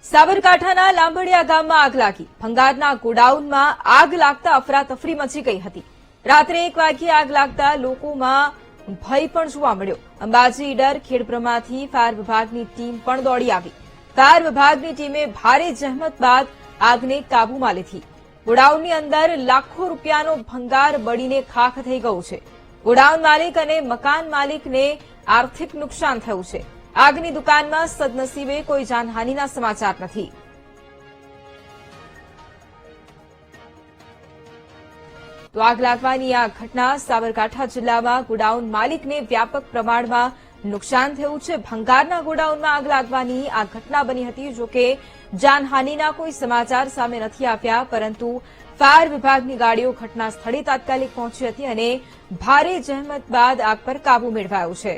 સાબરકાંઠાના લાંભડિયા ગામમાં આગ લાગી. ભંગારના ગોડાઉનમાં આગ લાગતા અફરાતફરી મચી ગઈ હતી. રાત્રે 1 વાગ્યે આગ લાગતા લોકોમાં ભય પણ જોવા મળ્યો. અંબાજી ઈડર ખેડબ્રહ્માથી ફાયર વિભાગની ટીમ પણ દોડી આવી. ફાયર વિભાગની ટીમે ભારે જહેમત બાદ આગને કાબૂમાં લીધી. ગોડાઉનની અંદર લાખો રૂપિયાનો ભંગાર બળીને ખાખ થઈ ગયું છે. ગોડાઉન માલિક અને મકાન માલિકને આર્થિક નુકસાન થયું છે. આગની દુકાનમાં સદનસીબે કોઈ જાનહાનિના સમાચાર નથી. તો આગ લાગવાની આ ઘટના સાબરકાંઠા જિલ્લામાં ગોડાઉન માલિકને વ્યાપક પ્રમાણમાં નુકસાન થયું છે. ભંગારના ગોડાઉનમાં આગ લાગવાની આ ઘટના બની હતી. જોકે જાનહાનિના કોઈ સમાચાર સામે નથી આવ્યા, પરંતુ ફાયર વિભાગની ગાડીઓ ઘટના સ્થળે તાત્કાલિક પહોંચી હતી અને ભારે જહેમત બાદ આગ પર કાબુ મેળવાયો છે.